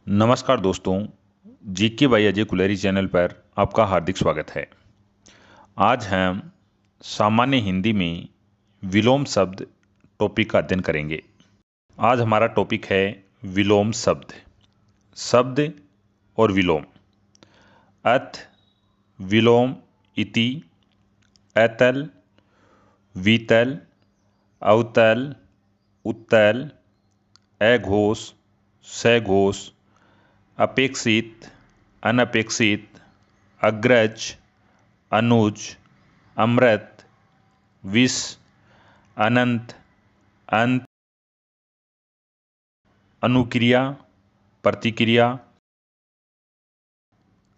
नमस्कार दोस्तों, GK by Ajay Kuleri channel पर आपका हार्दिक स्वागत है। आज हम सामान्य हिंदी में विलोम शब्द टॉपिक का अध्ययन करेंगे। आज हमारा टॉपिक है विलोम शब्द। शब्द और विलोम। अथ, विलोम, इति, अतल, वीतल, अवतल, उत्तल, अघोष, सघोष, अपेक्षित, अनपेक्षित, अग्रज, अनुज, अमृत, विष, अनंत, अंत, अनुक्रिया, प्रतिक्रिया,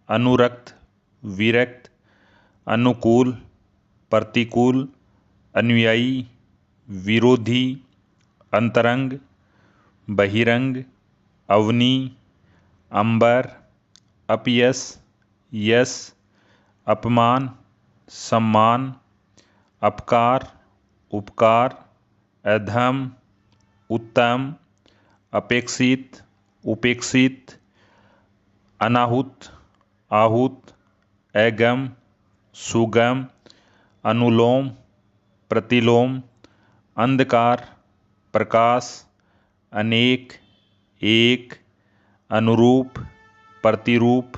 अनुरक्त, विरक्त, अनुकूल, प्रतिकूल, अनुयायी, विरोधी, अंतरंग, बहिरंग, अवनी, अंबर, अपयश, यश, अपमान, सम्मान, अपकार, उपकार, अधम, उत्तम, अपेक्षित, उपेक्षित, अनाहुत, आहूत, अगम, सुगम, अनुलोम, प्रतिलोम, अंधकार, प्रकाश, अनेक, एक, अनुरूप, प्रतिरूप,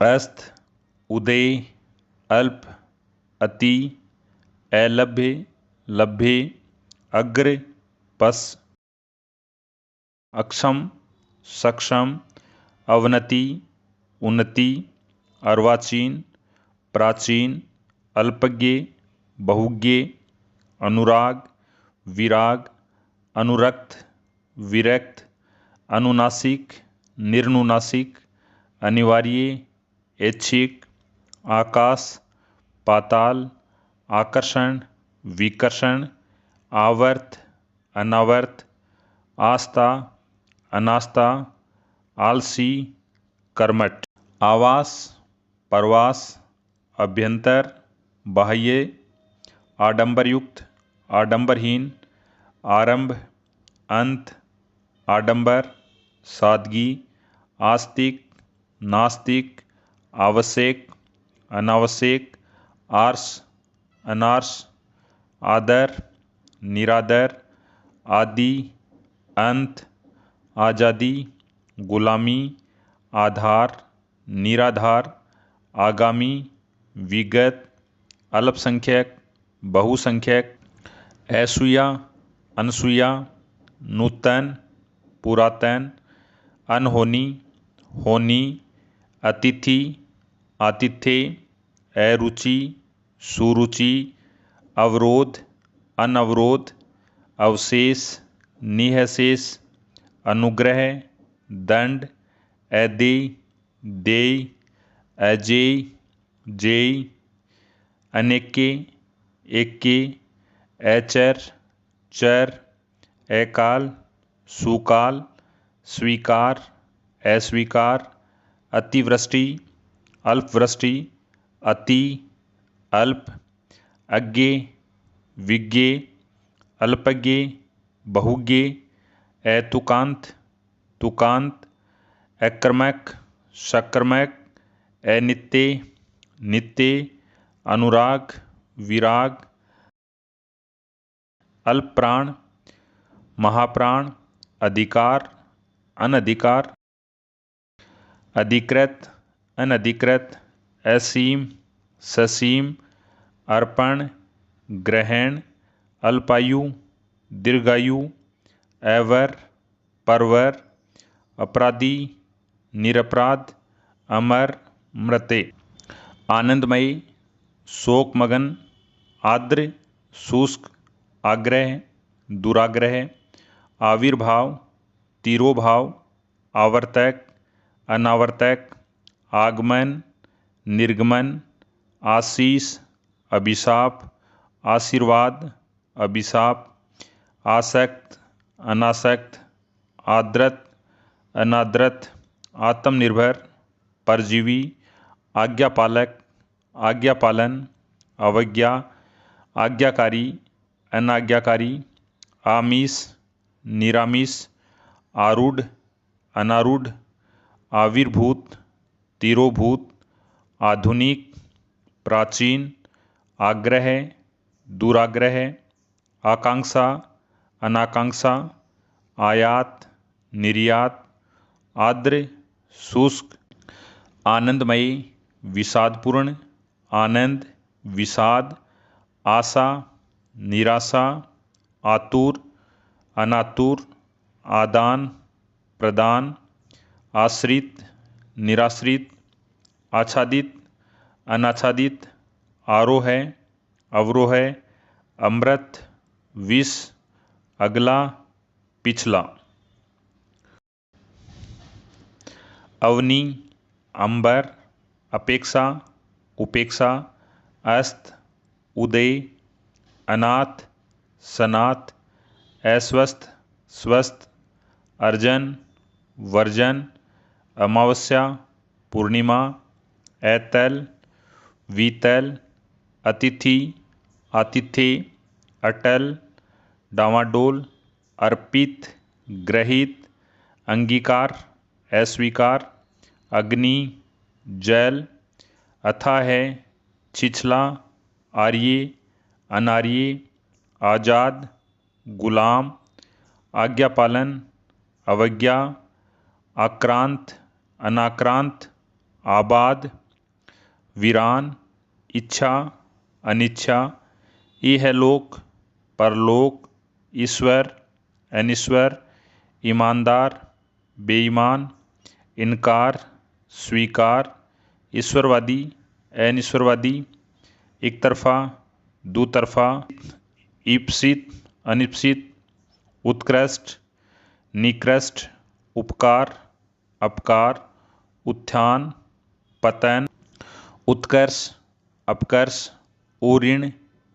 अस्त, उदय, अल्प, अति, अलभ्य, लभ्य, अग्र, पश, अक्षम, सक्षम, अवनति, उन्नति, अर्वाचीन, प्राचीन, अल्पज्ञ, बहुज्ञ, अनुराग, विराग, अनुरक्त, विरक्त, अनुनासिक, निर्नुनासिक, अनिवार्य, ऐच्छिक, आकाश, पाताल, आकर्षण, विकर्षण, आवर्त, अनावर्त, आस्था, अनास्था, आलसी, कर्मठ, आवास, परवास, अभ्यंतर, बाह्य, आडंबरयुक्त, आडंबरहीन, आरंभ, अंत, आडंबर, सादगी, आस्तिक, नास्तिक, आवश्यक, अनावश्यक, आर्ष, अनार्ष, आदर, निरादर, आदि, अंत, आजादी, गुलामी, आधार, निराधार, आगामी, विगत, अल्पसंख्यक, बहुसंख्यक, असूया, अनसूया, नूतन, पुरातन, अनहोनी, होनी, अतिथि, आतिथ्य, अरुचि, सुरुचि, अवरोध, अनवरोध, अवशेष, निःशेष, अनुग्रह, दंड, अदेय, देय, अजेय, जेय, अनेके, एके, अचर, चर, अकाल, सुकाल, स्वीकार, अस्वीकार, अतिवृष्टि, अल्पवृष्टि, अति, अल्प, अज्ञे, विज्ञे, अल्पज्ञे, बहुज्ञे, अतुकांत, तुकांत, अक्रमक, सक्रमक, अनित्य, नित्य, अनुराग, विराग, अल्पप्राण, महाप्राण, अधिकार, अनधिकार, अधिकृत, अनधिकृत, असीम, ससीम, अर्पण, ग्रहण, अल्पायु, दीर्घायु, अवर, परवर, अपराधी, निरपराध, अमर, मृते, आनंदमयी, शोकमगन, आर्द्र, शुष्क, आग्रह, दुराग्रह, आविर्भाव, तिरोभाव, आवर्तक, अनावर्तक, आगमन, निर्गमन, आशीष, अभिशाप, आशीर्वाद, अभिशाप, आसक्त, अनासक्त, आद्रत, अनाद्रत, आत्मनिर्भर, परजीवी, आज्ञापालक, आज्ञापालन, अवज्ञा, आज्ञाकारी, अनाज्ञाकारी, आमीष, निरामीष, आरूढ़, अनारूढ़, आविर्भूत, तिरोभूत, आधुनिक, प्राचीन, आग्रह, दुराग्रह, आकांक्षा, अनाकांक्षा, आयात, निर्यात, आर्द्र, शुष्क, आनंदमयी, विषादपूर्ण, आनंद, विषाद, आशा, निराशा, आतुर, अनातुर, आदान प्रदान, आश्रित, निराश्रित, आच्छादित, अनाच्छादित, आरोह, अवरोह, अमृत, विष, अगला, पिछला। अवनी, अंबर, अपेक्षा, उपेक्षा, अस्त, उदय, अनाथ, सनाथ, अस्वस्थ, स्वस्थ, अर्जन, वर्जन, अमावस्या, पूर्णिमा, ऐतल, वीतल, अतिथि, आतिथ्य, अटल, डावाडोल, अर्पित, ग्रहित, अंगीकार, अस्वीकार, अग्नि, जल, अथाह, छिछला, आर्य, अनार्य, आजाद, गुलाम, आज्ञापालन, अवज्ञा, आक्रांत, अनाक्रांत, आबाद, वीरान, इच्छा, अनिच्छा, इहलोक, परलोक, ईश्वर, अनिश्वर, ईमानदार, बेईमान, इनकार, स्वीकार, ईश्वरवादी, अनिश्वरवादी, एक तरफा, दुतरफा, ईप्सित, अनिप्सित, उत्कृष्ट, निकृष्ट, उपकार, अपकार, उत्थान, पतन, उत्कर्ष, अपकर्ष, ऊऋण,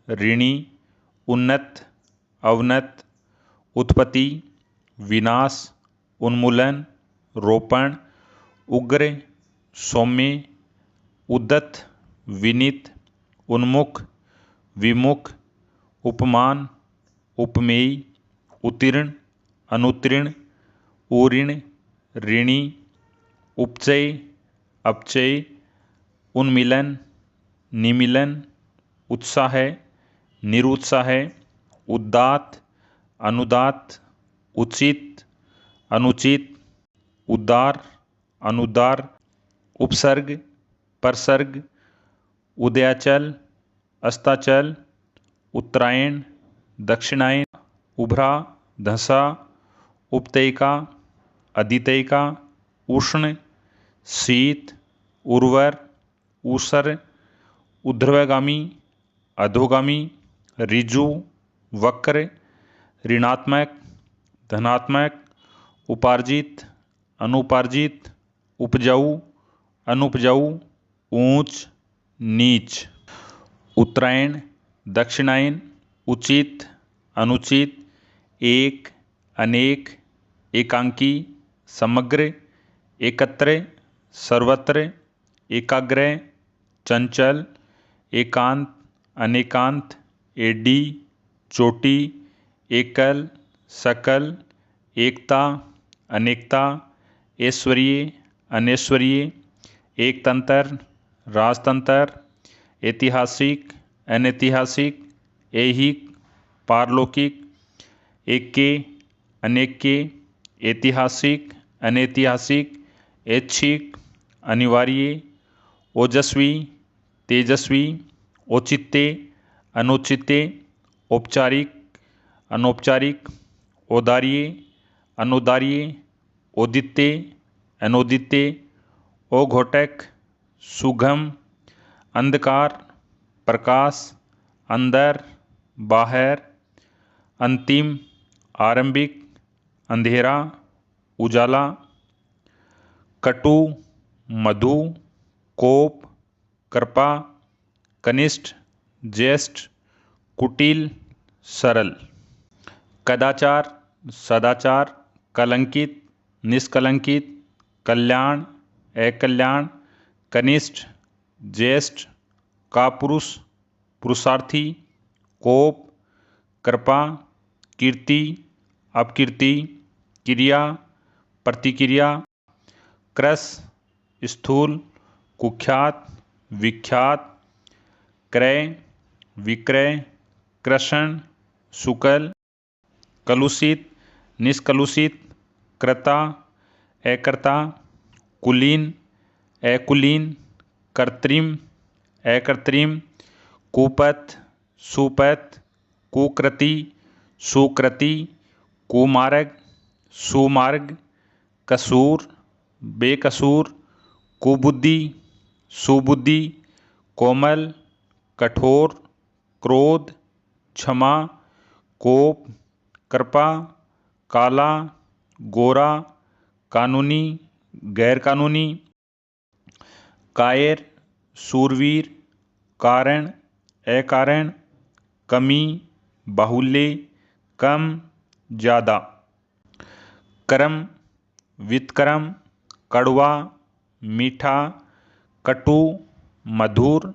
ऋणी, उन्नत, अवनत, उत्पत्ति, विनाश, उन्मूलन, रोपण, उग्र, सौम्य, उद्दत, विनीत, उन्मुख, विमुख, उपमान, उपमेय, उत्तीर्ण, अनुत्तीर्ण, ऊऋण, ऋणी, उपचय, अपचय, उन्मिलन, निमिलन, उत्साह, निरुत्साह, उदात्त, अनुदात्त, उचित, अनुचित, उदार, अनुदार, उपसर्ग, परसर्ग, उदयाचल, अस्ताचल, उत्तरायण, दक्षिणायन, उभरा, धसा, उपतयिका, अदितयिका, उष्ण, शीत, उर्वर, ऊसर, ऊर्ध्वगामी, अधोगामी, ऋजु, वक्र, ऋणात्मक, धनात्मक, उपार्जित, अनुपार्जित, उपजाऊ, अनुपजाऊ, ऊंच, नीच। उत्तरायण, दक्षिणायन, उचित, अनुचित, एक, अनेक, एकांकी, समग्र, एकत्र, सर्वत्र, एकाग्र, चंचल, एकांत, अनेकांत, एडी, चोटी, एकल, सकल, एकता, अनेकता, ऐश्वर्य, अनैश्वर्य, एकतंत्र, राजतंत्र, ऐतिहासिक, अनैतिहासिक, ऐहिक, पारलौकिक, एके, अनेके, ऐतिहासिक, अनैतिहासिक, ऐच्छिक, अनिवार्य, ओजस्वी, तेजस्वी, औचित्य, अनुचित्य, औपचारिक, अनौपचारिक, औदार्य, अनुदार्य, औदित्य, अनौदित्य, औघोटक, सुगम, अंधकार, प्रकाश, अंदर, बाहर, अंतिम, आरंभिक, अंधेरा, उजाला, कटु, मधु, कोप, कृपा, कनिष्ठ, ज्येष्ठ, कुटिल, सरल। कदाचार, सदाचार, कलंकित, निष्कलंकित, कल्याण, अकल्याण, कनिष्ठ, ज्येष्ठ, कापुरुष, पुरुषार्थी, कोप, कृपा, कीर्ति, अपकीर्ति, क्रिया, प्रतिक्रिया, क्रस, स्थूल, कुख्यात, विख्यात, क्रय, विक्रय, कृषण, शुक्ल, कलुषित, निष्कलुषित, कर्ता, अकर्ता, कुलीन, अकुलीन, कृत्रिम, अकृत्रिम, कुपथ, सुपथ, कुकृति, सुकृति, कुमार्ग, सुमार्ग, कसूर, बेकसूर, कुबुद्धि, सुबुद्धि, कोमल, कठोर, क्रोध, क्षमा, कोप, कृपा, काला, गोरा, कानूनी, गैरकानूनी, कायर, शूरवीर, कारण, अकारण, कमी, बाहुल्य, कम, ज़्यादा, कर्म, वितक्रम, कड़वा, मीठा, कटु, मधुर,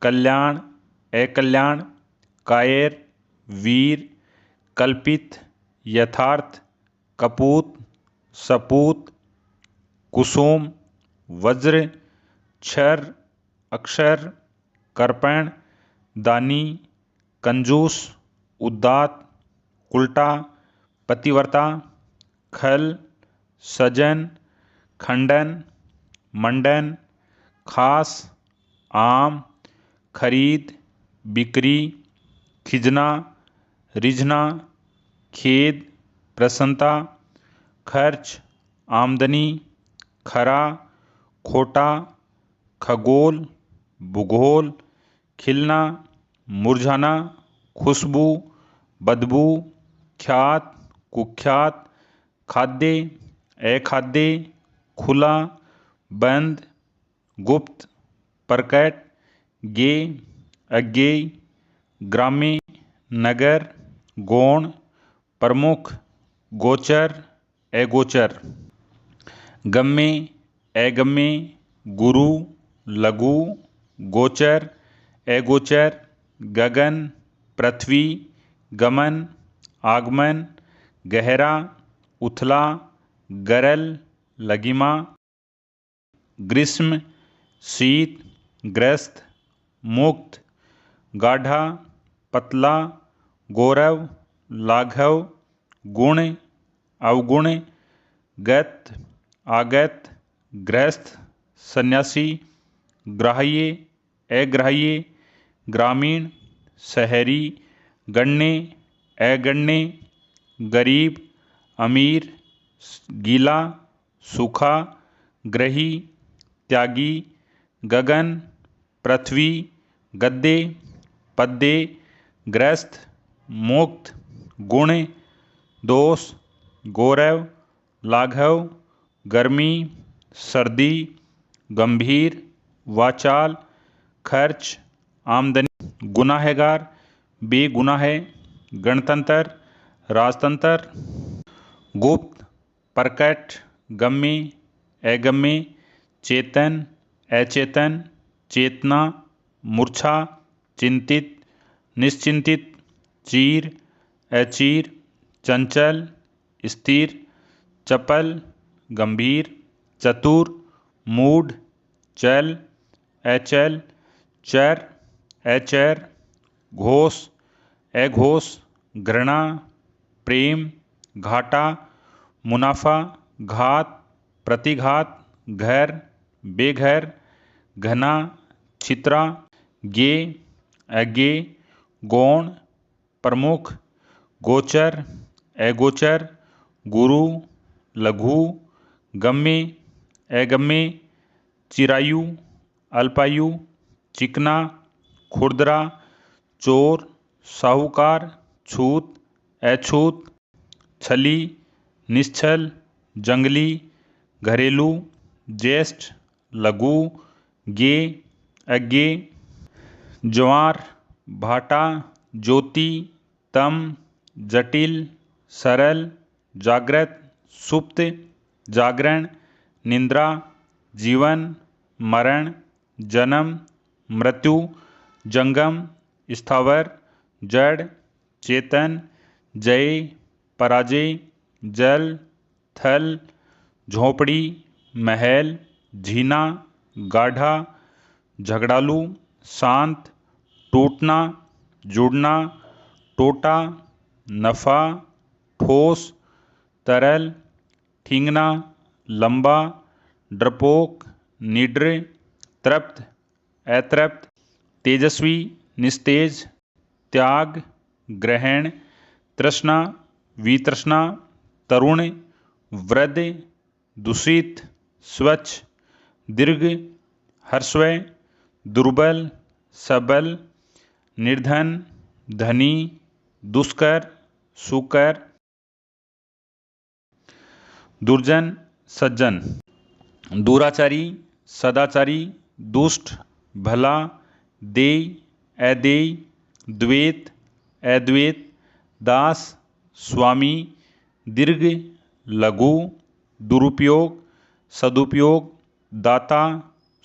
कल्याण, अकल्याण, कायर, वीर, कल्पित, यथार्थ, कपूत, सपूत, कुसुम, वज्र, क्षर, अक्षर, कर्पण, दानी, कंजूस, उदात, उल्टा, पतिव्रता, खल, सजन, खंडन, मंडन, खास, आम, खरीद, बिक्री, खिजना, रिझना, खेद, प्रसन्नता, खर्च, आमदनी, खरा, खोटा, खगोल, भूगोल, खिलना, मुरझाना, खुशबू, बदबू, ख्यात, कुख्यात, खाद्य, अखाद्य, खुला, बंद, गुप्त, प्रकट, ज्ञेय, अज्ञेय, ग्राम्य, नगर, गौण, प्रमुख, गोचर, अगोचर, गम्य, अगम्य, गुरु, लघु, गोचर, अगोचर, गगन, पृथ्वी, गमन, आगमन, गहरा, उथला, गरल, लगिमा, ग्रीष्म, शीत, ग्रस्त, मुक्त, गाढ़ा, पतला, गौरव, लाघव, गुण, अवगुण, गत, आगत, गृहस्थ, सन्यासी, ग्राह्य, अग्राह्य, ग्रामीण, शहरी, गण्य, अगण्य, गरीब, अमीर, गीला, सूखा, ग्रही, त्यागी, गगन, पृथ्वी, गद्दे, पद्दे, ग्रस्त, मुक्त, गुण, दोष, गौरव, लाघव, गर्मी, सर्दी, गंभीर, वाचाल, खर्च, आमदनी, गुनाहगार, बेगुनाह, गणतंत्र, राजतंत्र, गुप्त, प्रकट, गम्य, अगम्य, चेतन, अचेतन, चेतना, मूर्छा, चिंतित, निश्चिंतित, चीर, अचीर, चंचल, स्थिर, चपल, गंभीर, चतुर, मूढ़, चल, अचल, चर, अचर, घोष, अघोष, घृणा, प्रेम, घाटा, मुनाफा, घात, प्रतिघात, घर, बेघर, घना, छित्रा, ज्ञेय, अज्ञेय, गौण, प्रमुख, गोचर, अगोचर, गुरु, लघु, गम्य, अगम्य, चिरायु, अल्पायु, चिकना, खुरदरा, चोर, साहूकार, छूत, अछूत, छली, निश्छल, जंगली, घरेलू, ज्येष्ठ, लघु, ज्ञेय, अज्ञेय, ज्वार, भाटा, ज्योति, तम, जटिल, सरल, जागृत, सुप्त, जागरण, निद्रा, जीवन, मरण, जन्म, मृत्यु, जंगम, स्थावर, जड़, चेतन, जय, पराजय, जल, थल, झोंपड़ी, महल, झीना, गाढ़ा, झगड़ालू, शांत, टूटना, जुड़ना, टोटा, नफा, ठोस, तरल, ठींगना, लंबा, डरपोक, निड्र, तृप्त, अतृप्त, तेजस्वी, निस्तेज, त्याग, ग्रहण, तृष्णा, वितृष्णा, तरुण, वृद्ध, दूषित, स्वच्छ, दीर्घ, ह्रस्व, दुर्बल, सबल, निर्धन, धनी, दुष्कर, सुकर, दुर्जन, सज्जन, दुराचारी, सदाचारी, दुष्ट, भला, देय, अदेय, द्वैत, अद्वैत, दास, स्वामी, दीर्घ, लघु, दुरुपयोग, सदुपयोग, दाता,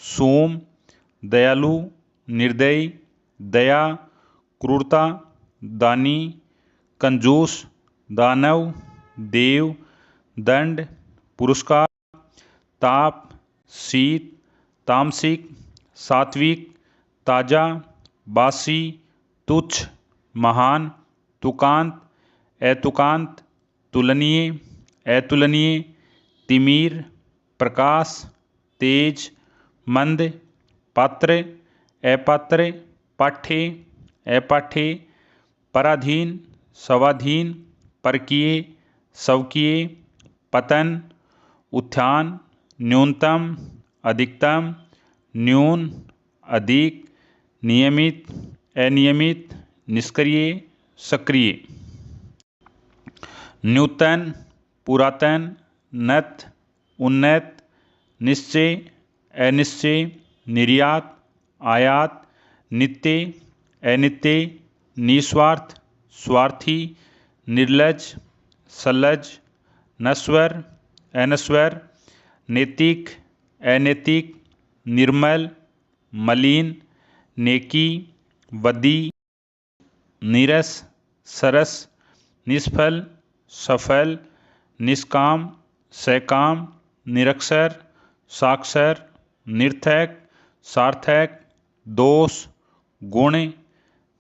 सोम, दयालु, निर्दयी, दया, क्रूरता, दानी, कंजूस, दानव, देव, दंड, पुरस्कार, ताप, शीत, तामसिक, सात्विक, ताजा, बासी, तुच्छ, महान, तुकांत, अतुकांत, तुलनीय, अतुलनीय, तिमीर, प्रकाश, तेज, मंद, पात्र, अपात्र, पाठ्य, अपाठ्य, पराधीन, स्वाधीन, परकीय, स्वकीय, पतन, उत्थान, न्यूनतम, अधिकतम, न्यून, अधिक, नियमित, अनियमित, निष्क्रिय, सक्रिय, नूतन, पुरातन, नत, उन्नत, निश्चय, अनिश्चय, निर्यात, आयात, नित्य, अनित्य, निस्वार्थ, स्वार्थी, निर्लज, सलज, नश्वर, अनश्वर, नैतिक, अनैतिक, निर्मल, मलिन, नेकी, वदी, नीरस, सरस, निष्फल, सफल, निष्काम, सकाम, निरक्षर, साक्षर, निर्थक, सार्थक, दोष, गुण,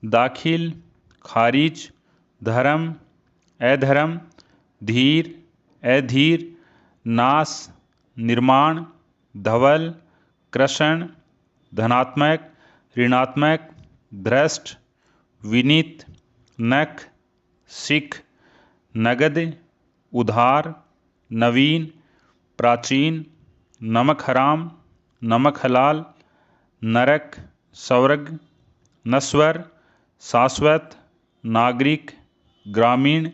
दाखिल, खारिज, धर्म, अधर्म, धीर, अधीर, नाश, निर्माण, धवल, कृष्ण, धनात्मक, ऋणात्मक, भ्रष्ट, विनीत, नख, सिख, नगद, उधार, नवीन, प्राचीन, नमक हराम, नमक हलाल, नरक, स्वर्ग, नश्वर, शाश्वत, नागरिक, ग्रामीण,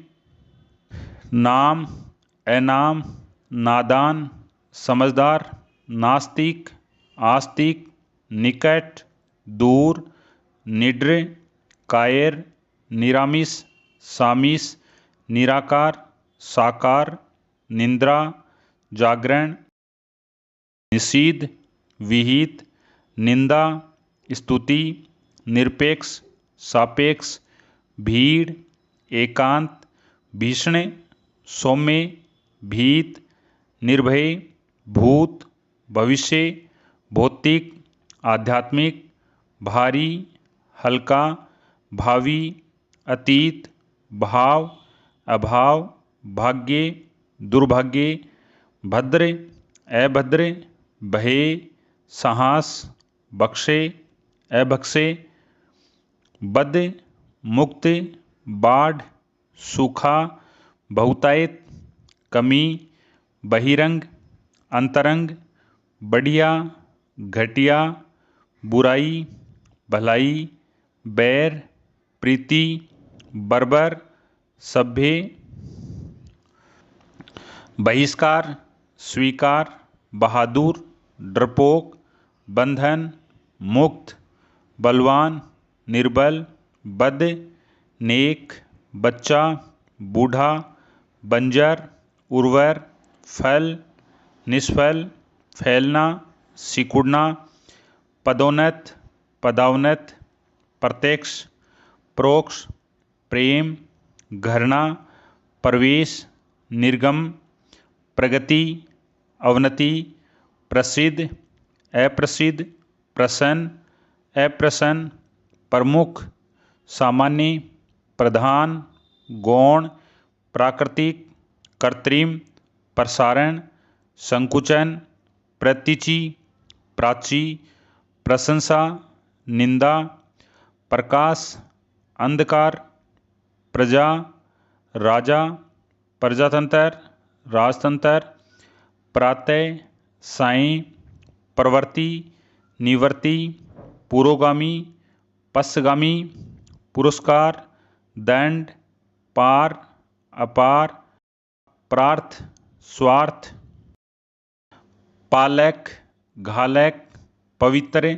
नाम, अनाम, नादान, समझदार, नास्तिक, आस्तिक, निकट, दूर, निड्र, कायर, निरामिष, सामिष, निराकार, साकार, निंद्रा, जागरण, निषीध, विहित, निंदा, स्तुति, निरपेक्ष, सापेक्ष, भीड़, एकांत, भीषण, सौम्य, भीत, निर्भय, भूत, भविष्य, भौतिक, आध्यात्मिक, भारी, हल्का, भावी, अतीत, भाव, अभाव, भाग्य, दुर्भाग्य, भद्र, अभद्र, भय, साहस, बख्शे, अबख्शे, बद, मुक्त, बाढ़, सूखा, बहुतायत, कमी, बहिरंग, अंतरंग, बढ़िया, घटिया, बुराई, भलाई, बैर, प्रीति, बर्बर, सभ्य, बहिष्कार, स्वीकार, बहादुर, डरपोक, बंधन, मुक्त, बलवान, निर्बल, बद, नेक, बच्चा, बूढ़ा, बंजर, उर्वर, फल, निष्फल, फैलना, सिकुड़ना, पदोन्नत, पदावनत, प्रत्यक्ष, प्रोक्ष, प्रेम, घृणा, प्रवेश, निर्गम, प्रगति, अवनति, प्रसिद्ध, अप्रसिद्ध, प्रसन्न, अप्रसन्न, प्रमुख, सामान्य, प्रधान, गौण, प्राकृतिक, कृत्रिम, प्रसारण, संकुचन, प्रतीचि, प्राची, प्रशंसा, निंदा, प्रकाश, अंधकार, प्रजा, राजा, प्रजातंत्र, राजतंत्र, प्रातः, सायं, प्रवृत्ति, निवृत्ति, पुरोगामी, पश्चगामी, पुरस्कार, दंड, पार, अपार, प्रार्थ, स्वार्थ, पालक, घालक, पवित्र,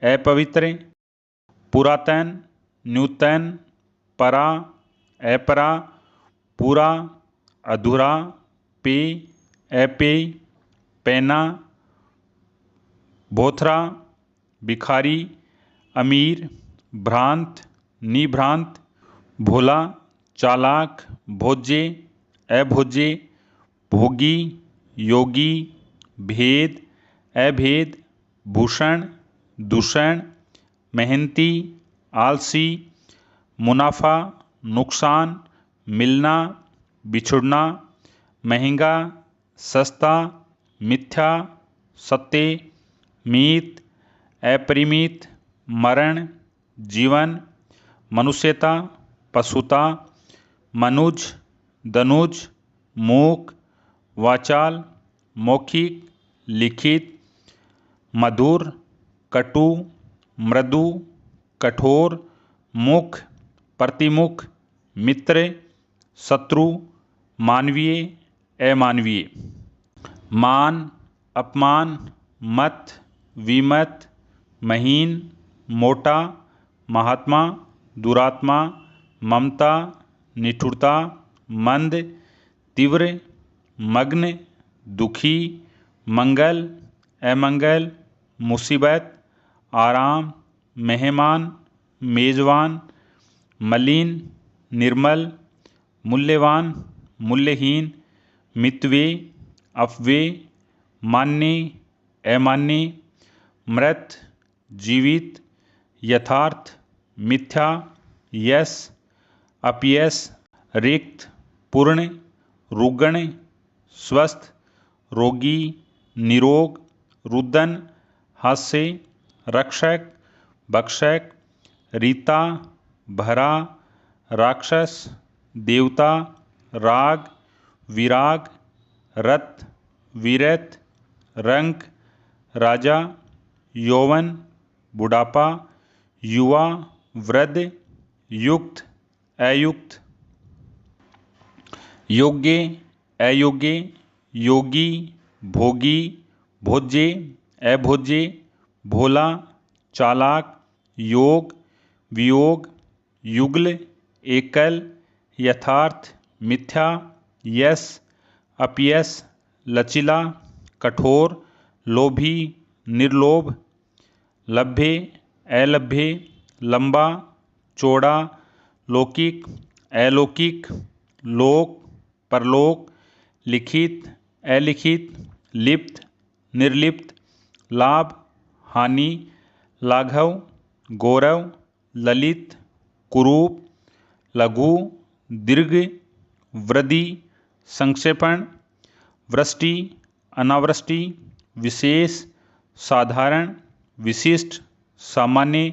अपवित्र, पुरातन, नूतन, परा, अपरा, पूरा, अधूरा, पेय, अपेय, पैना, भोथरा, भिखारी, अमीर, भ्रांत, निभ्रांत, भोला, चालाक, भोज्य, अभोज्य, भोगी, योगी, भेद, अभेद, भूषण, दूषण, मेहनती, आलसी, मुनाफा, नुकसान, मिलना, बिछुड़ना, महंगा, सस्ता, मिथ्या, सत्य, मीत, अपरिमित, मरण, जीवन, मनुष्यता, पशुता, मनुज, दनुज, मूक, वाचाल, मौखिक, लिखित, मधुर, कटु, मृदु, कठोर, मुख, प्रतिमुख, मित्र, शत्रु, मानवीय, अमानवीय, मान, अपमान, मत, विमत, महीन, मोटा, महात्मा, दुरात्मा, ममता, निठुरता, मंद, तीव्र, मग्न, दुखी, मंगल, अमंगल, मुसीबत, आराम, मेहमान, मेजबान, मलिन, निर्मल, मूल्यवान, मूल्यहीन, मितव्यय, अपव्यय, मान्य, अमान्य, मृत, जीवित, यथार्थ, मिथ्या, यश, अपयश, रिक्त, पूर्ण, रुग्ण, स्वस्थ, रोगी, निरोग, रुदन, हास्य, रक्षक, भक्षक, रीता, भरा, राक्षस, देवता, राग, विराग, रत, वीरत, रंक, राजा, यौवन, बुढ़ापा, युवा, वृद्ध, युक्त, अयुक्त, योग्य, अयोग्य, योगी, भोगी, भोज्य, अभोज्य, भोला, चालाक, योग, वियोग, युगल, एकल, यथार्थ, मिथ्या, यश, अपयश, लचीला, कठोर, लोभी, निर्लोभ, लभ्य, अलभ्य, लंबा, चौड़ा, लौकिक, अलौकिक, लोक, परलोक, लिखित, अलिखित, लिप्त, निर्लिप्त, लाभ, हानि, लाघव, गौरव, ललित, कुरूप, लघु, दीर्घ, वृद्धि, संक्षेपण, वृष्टि, अनावृष्टि, विशेष, साधारण, विशिष्ट, सामान्य,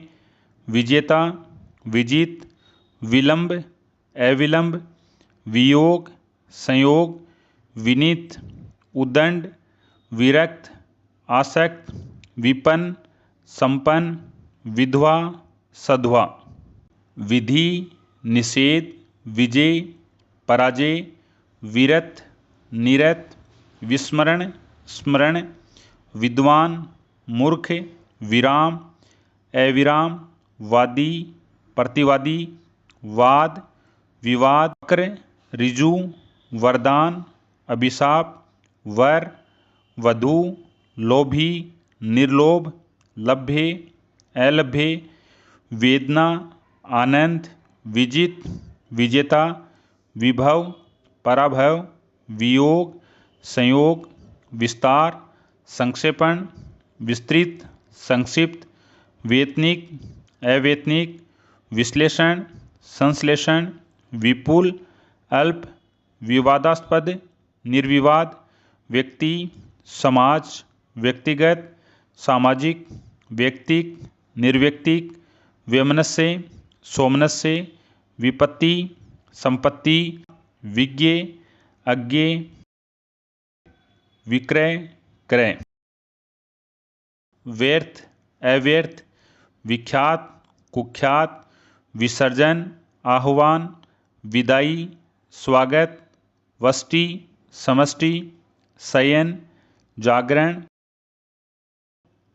विजेता, विजित, विलंब, अविलंब, वियोग, संयोग, विनीत, उदंड, विरक्त, आसक्त, विपन्न, संपन्न, विधवा, सधवा, विधि, निषेध, विजय, पराजय, विरत, निरत, विस्मरण, स्मरण, विद्वान, मूर्ख, विराम, अविराम, वादी, प्रतिवादी, वाद, विवाद, वक्र, ऋजु, वरदान, अभिशाप, वर, वधू, लोभी, निर्लोभ, लभ्य, अलभ्य, वेदना, आनंद, विजित, विजेता, विभव, पराभव, वियोग, संयोग, विस्तार, संक्षेपण, विस्तृत, संक्षिप्त, वेतनिक, अवेतनिक, विश्लेषण, संश्लेषण, विपुल, अल्प, विवादास्पद, निर्विवाद, व्यक्ति, समाज, व्यक्तिगत, सामाजिक, व्यक्तिक, निर्व्यक्तिक, वैमनस्य, सोमनस्य, विपत्ति, संपत्ति, विज्ञ, अज्ञे, विक्रय, क्रय, व्यर्थ, अव्यर्थ, विख्यात, कुख्यात, विसर्जन, आह्वान, विदाई, स्वागत, वष्टि, समष्टि, शयन, जागरण,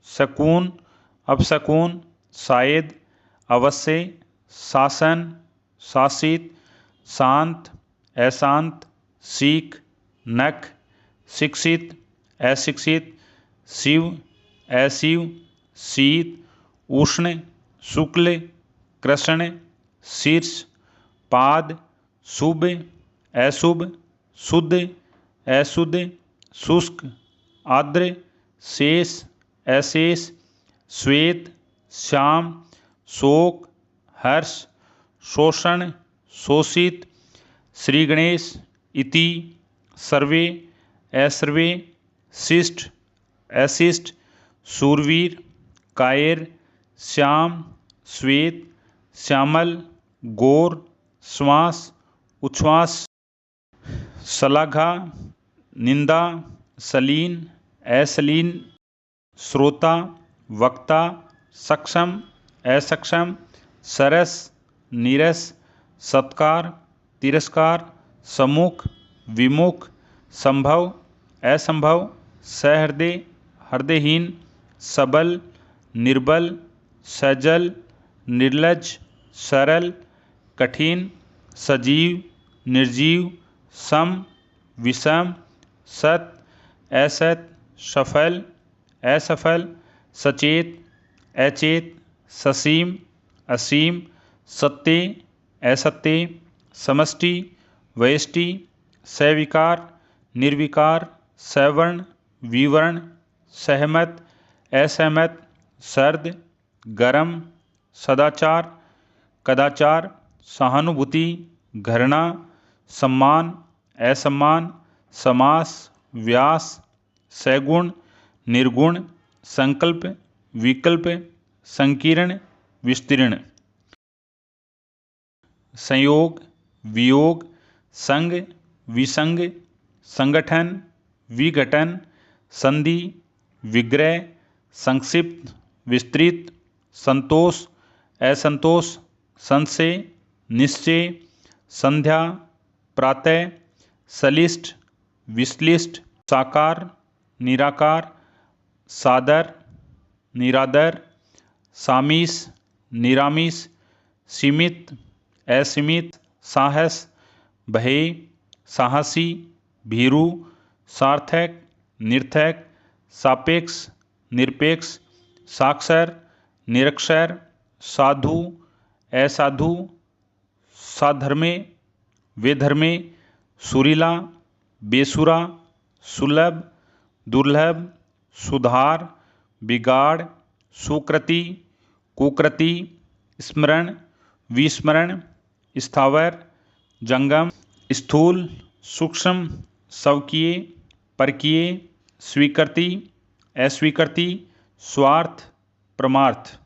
शकुन, अपशकुन, शायद, अवश्य, शासन, शासित, शांत, अशांत, सीख, नख, शिक्षित, अशिक्षित, शिव, अशिव, शीत, उष्ण, शुक्ल, कृष्ण, शीर्ष, पाद, शुभ, अशुभ, शुद्ध, अशुद्ध, शुष्क, आर्द्र, शेष, अशेष, श्वेत, श्याम, शोक, हर्ष, शोषण, शोषित, श्री गणेश, इति, सर्वे, असर्वे, शिष्ट, अशिष्ट, शूरवीर, कायर, श्याम, श्वेत, श्यामल, गौर, श्वास, उच्छ्वास, शलाघा, निंदा, सलीन, असलीन, श्रोता, वक्ता, सक्षम, असक्षम, सरस, नीरस, सत्कार, तिरस्कार, सम्मुख, विमुख, संभव, असंभव, सहृदय, हृदयहीन, सबल, निर्बल, सजल, निर्लज, सरल, कठिन, सजीव, निर्जीव, सम, विषम, सत, असत, सफल, असफल, सचेत, अचेत, ससीम, असीम, सत्य, असत्य, समष्टि, व्यष्टि, सविकार, निर्विकार, सवर्ण, विवर्ण, सहमत, असहमत, सर्द, गरम, सदाचार, कदाचार, सहानुभूति, घृणा, सम्मान, असम्मान, समास, व्यास, सगुण, निर्गुण, संकल्प, विकल्प, संकीर्ण, विस्तीर्ण, संयोग, वियोग, संग, विसंग, संगठन, विघटन, संधि, विग्रह, संक्षिप्त, विस्तृत, संतोष, असंतोष, संशय, निश्चय, संध्या, प्रातः, सलिष्ट, विश्लिष्ट, साकार, निराकार, सादर, निरादर, सामीस, निरामिस, सीमित, असीमित, साहस, भय, साहसी, भीरु, सार्थक, निर्थक, सापेक्ष, निरपेक्ष, साक्षर, निरक्षर, साधु, असाधु, साधर्मे, वेधर्मे, सुरीला, बेसुरा, सुलभ, दुर्लभ, सुधार, बिगाड़, सुकृति, कुकृति, स्मरण, विस्मरण, स्थावर, जंगम, स्थूल, सूक्ष्म, स्वकीय, परकीय, स्वीकृति, अस्वीकृति, स्वार्थ, परमार्थ,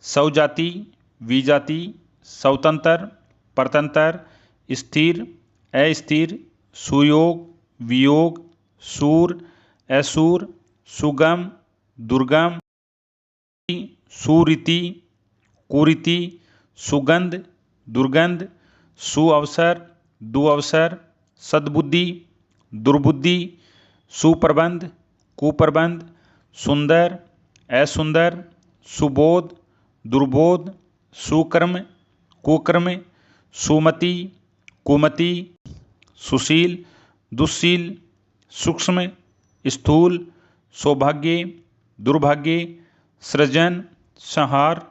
सौजाति, विजाति, स्वतंत्र, परतंत्र, स्थिर, अस्थिर, सुयोग, वियोग, सूर, असुर, सुगम, दुर्गम, सुरीति, कुरीति, सुगंध, दुर्गंध, सुअवसर, दुअवसर, सद्बुद्धि, दुर्बुद्धि, सुप्रबंध, कुप्रबंध, सुंदर, असुंदर, सुबोध, दुर्बोध, सुकर्म, कुकर्म, सुमति, कुमति, सुशील, दुस्शील, सूक्ष्म, स्थूल, सौभाग्य, दुर्भाग्य, सृजन, संहार,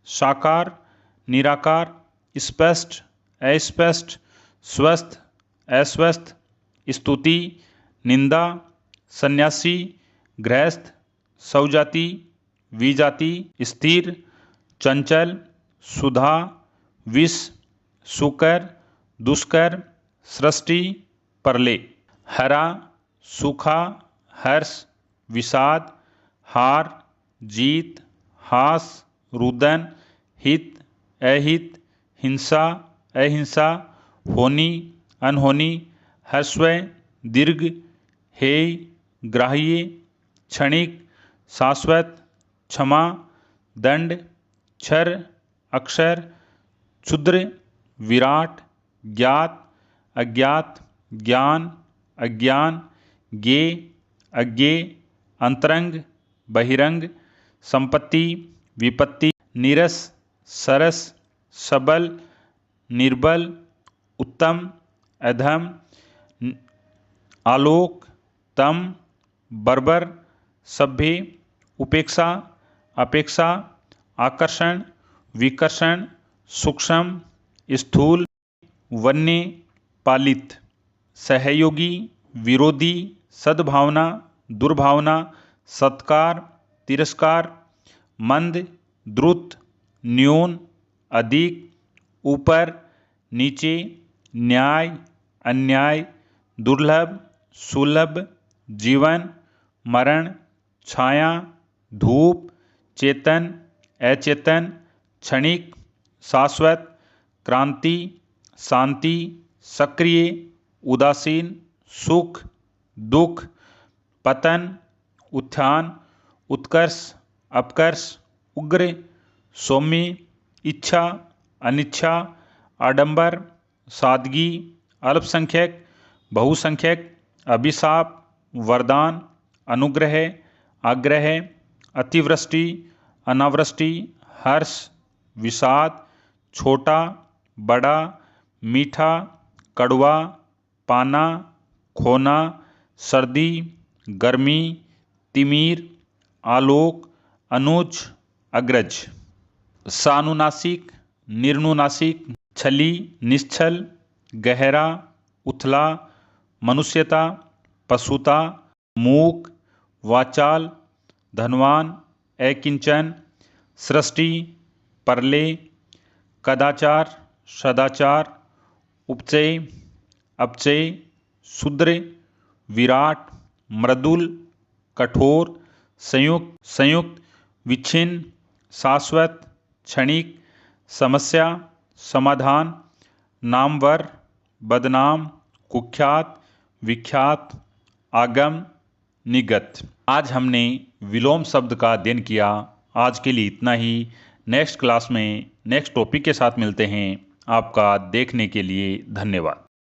साकार, निराकार, स्पष्ट, अस्पष्ट, स्वस्थ, अस्वस्थ, स्तुति, निंदा, सन्यासी, गृहस्थ, सौजाति, विजाति, स्थिर, चंचल, सुधा, विष, सुकर, दुष्कर, सृष्टि, परले। हरा, सूखा, हर्ष, विषाद, हार, जीत, हास, रुदन, हित, अहित, हिंसा, अहिंसा, होनी, अनहोनी, ह्रस्व, दीर्घ, हेय, ग्राह्य, क्षणिक, शाश्वत, क्षमा, दंड, क्षर, अक्षर, क्षुद्र, विराट, ज्ञात, अज्ञात, ज्ञान, अज्ञान, ज्ञेय, अज्ञेय, अंतरंग, बहिरंग, संपत्ति, विपत्ति, नीरस, सरस, सबल, निर्बल, उत्तम, अधम, आलोक, तम, बर्बर, सभ्य, उपेक्षा, अपेक्षा, आकर्षण, विकर्षण, सूक्ष्म, स्थूल, वन्य, पालित। सहयोगी, विरोधी, सद्भावना, दुर्भावना, सत्कार, तिरस्कार, मंद, द्रुत, न्यून, अधिक, ऊपर, नीचे, न्याय, अन्याय, दुर्लभ, सुलभ, जीवन, मरण, छाया, धूप, चेतन, अचेतन, क्षणिक, शाश्वत, क्रांति, शांति, सक्रिय, उदासीन, सुख, दुख, पतन, उत्थान, उत्कर्ष, अपकर्ष, उग्र, सौम्य, इच्छा, अनिच्छा, आडंबर, सादगी, अल्पसंख्यक, बहुसंख्यक, अभिशाप, वरदान, अनुग्रह, आग्रह, अतिवृष्टि, अनावृष्टि, हर्ष, विषाद, छोटा, बड़ा, मीठा, कड़वा, पाना, खोना, सर्दी, गर्मी, तिमिर, आलोक, अनुज, अग्रज। सानुनासिक, निर्नुनासिक, छली, निश्छल, गहरा, उथला, मनुष्यता, पशुता, मूक, वाचाल, धनवान, अकिंचन, सृष्टि, परले, कदाचार, सदाचार, उपचय, अपचय, शूद्र, विराट, मृदुल, कठोर, संयुक्त, संयुक्त, विच्छिन्न, शाश्वत, क्षणिक, समस्या, समाधान, नामवर, बदनाम, कुख्यात, विख्यात, आगम, निगत। आज हमने विलोम शब्द का अध्ययन किया। आज के लिए इतना ही। नेक्स्ट क्लास में नेक्स्ट टॉपिक के साथ मिलते हैं। आपका देखने के लिए धन्यवाद।